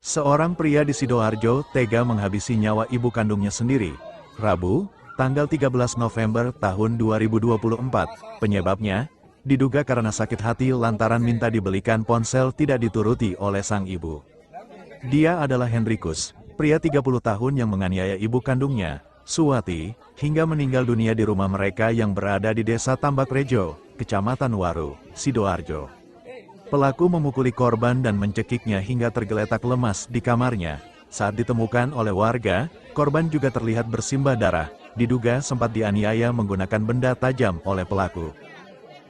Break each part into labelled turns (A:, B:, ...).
A: Seorang pria di Sidoarjo tega menghabisi nyawa ibu kandungnya sendiri. Rabu, tanggal 13 November tahun 2024. Penyebabnya diduga karena sakit hati lantaran minta dibelikan ponsel tidak dituruti oleh sang ibu. Dia adalah Henrikus, pria 30 tahun yang menganiaya ibu kandungnya, Suwati, hingga meninggal dunia di rumah mereka yang berada di Desa Tambakrejo, Kecamatan Waru, Sidoarjo. Pelaku memukuli korban dan mencekiknya hingga tergeletak lemas di kamarnya. Saat ditemukan oleh warga, korban juga terlihat bersimbah darah, diduga sempat dianiaya menggunakan benda tajam oleh pelaku.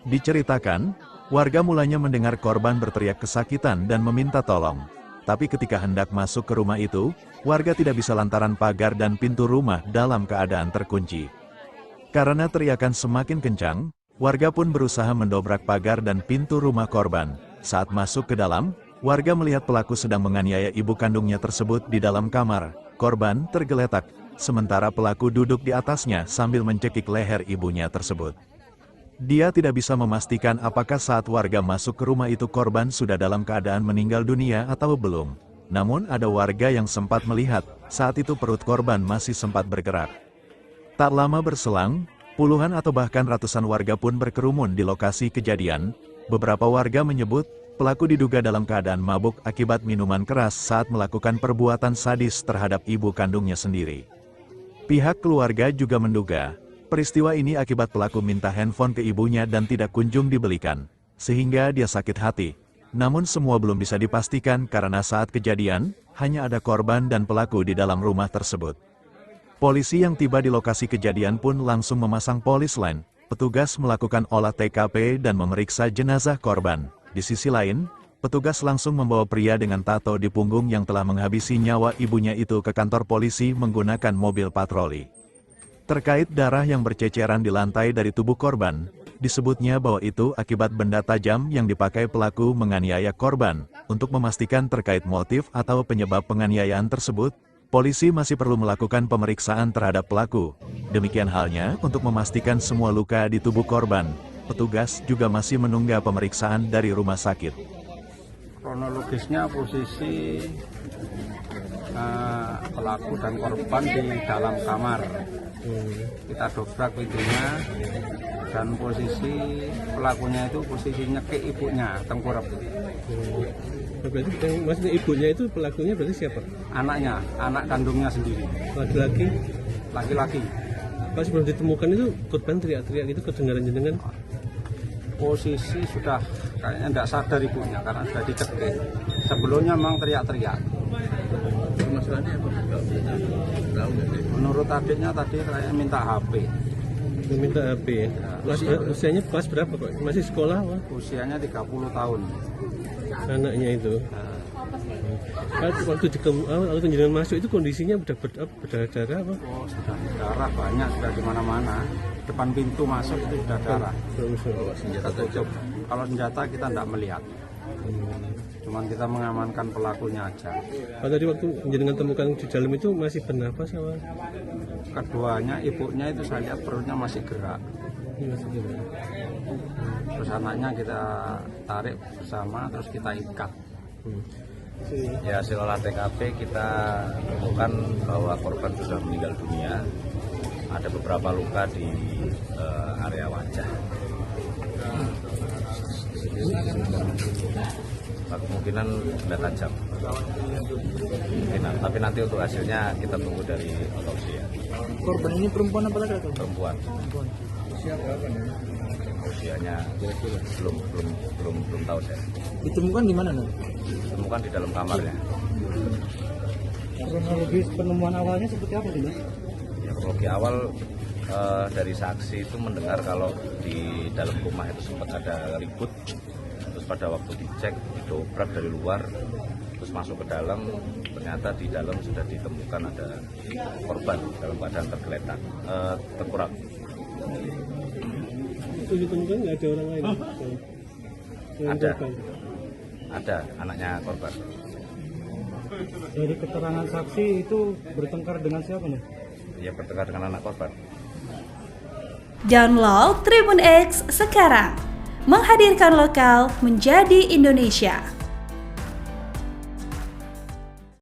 A: Diceritakan, warga mulanya mendengar korban berteriak kesakitan dan meminta tolong. Tapi ketika hendak masuk ke rumah itu, warga tidak bisa lantaran pagar dan pintu rumah dalam keadaan terkunci. Karena teriakan semakin kencang, warga pun berusaha mendobrak pagar dan pintu rumah korban. Saat masuk ke dalam, warga melihat pelaku sedang menganiaya ibu kandungnya tersebut di dalam kamar. Korban tergeletak, sementara pelaku duduk di atasnya sambil mencekik leher ibunya tersebut. Dia tidak bisa memastikan apakah saat warga masuk ke rumah itu korban sudah dalam keadaan meninggal dunia atau belum. Namun ada warga yang sempat melihat, saat itu perut korban masih sempat bergerak. Tak lama berselang, puluhan atau bahkan ratusan warga pun berkerumun di lokasi kejadian. Beberapa warga menyebut, pelaku diduga dalam keadaan mabuk akibat minuman keras saat melakukan perbuatan sadis terhadap ibu kandungnya sendiri. Pihak keluarga juga menduga, peristiwa ini akibat pelaku minta handphone ke ibunya dan tidak kunjung dibelikan, sehingga dia sakit hati. Namun semua belum bisa dipastikan karena saat kejadian, hanya ada korban dan pelaku di dalam rumah tersebut. Polisi yang tiba di lokasi kejadian pun langsung memasang polis line. Petugas melakukan olah TKP dan memeriksa jenazah korban. Di sisi lain, petugas langsung membawa pria dengan tato di punggung yang telah menghabisi nyawa ibunya itu ke kantor polisi menggunakan mobil patroli. Terkait darah yang berceceran di lantai dari tubuh korban, disebutnya bahwa itu akibat benda tajam yang dipakai pelaku menganiaya korban. Untuk memastikan terkait motif atau penyebab penganiayaan tersebut, polisi masih perlu melakukan pemeriksaan terhadap pelaku. Demikian halnya untuk memastikan semua luka di tubuh korban. Petugas juga masih menunggu pemeriksaan dari rumah sakit.
B: Kronologisnya posisi pelaku dan korban di dalam kamar. Kita dobrak pintunya dan posisi pelakunya itu posisinya ke ibunya, tengkurap.
C: Berarti maksudnya ibunya itu pelakunya berarti siapa?
B: Anaknya, anak kandungnya sendiri.
C: Laki-laki?
B: Laki-laki.
C: Pas sebelum ditemukan itu korban teriak-teriak itu kedengaran jenengan?
B: Posisi sudah kayaknya tidak sadar ibunya karena sudah dicekik. Sebelumnya memang teriak-teriak.
C: Masalahnya apa?
B: Menurut adiknya tadi kayak minta HP.
C: Meminta HP ya? Usianya kelas berapa Pak? Masih sekolah Pak?
B: Usianya 30 tahun.
C: Anaknya itu? Waktu jenengan masuk itu kondisinya udah berdarah apa?
B: Oh, sudah darah banyak, sudah di mana-mana. Depan pintu masuk itu sudah darah. Senjata tutup. Kalau senjata kita tidak melihat. Cuman kita mengamankan pelakunya aja.
C: Tadi waktu jenengan temukan di dalam itu masih bernafas apa?
B: Keduanya, ibunya itu saya lihat perutnya masih gerak. Terus anaknya kita tarik bersama, terus kita ikat.
D: Ya, hasil olah TKP kita temukan bahwa korban sudah meninggal dunia. Ada beberapa luka di area wajah. Kemungkinan benda tajam. Kemungkinan, tapi nanti untuk hasilnya kita tunggu dari otopsi ya.
E: Korban ini perempuan apa laki-laki?
D: Perempuan.
E: Usia berapa nih?
D: Usianya belum tahu saya.
E: Ditemukan di mana nih?
D: Ditemukan di dalam kamarnya.
E: Kronologis penemuan awalnya seperti apa sih, Mas?
D: Ya, kronologi awal dari saksi itu mendengar kalau di dalam rumah itu sempat ada ribut. Terus pada waktu dicek, didobrak dari luar, terus masuk ke dalam, ternyata di dalam sudah ditemukan ada korban dalam keadaan tergeletak, tengkurap.
C: Itu ditemukan nggak ada orang lain?
D: Ada anaknya korban.
E: Dari keterangan saksi itu bertengkar dengan siapa nih?
D: Ya, bertengkar dengan anak korban.
F: Download Tribun X sekarang, menghadirkan lokal menjadi Indonesia.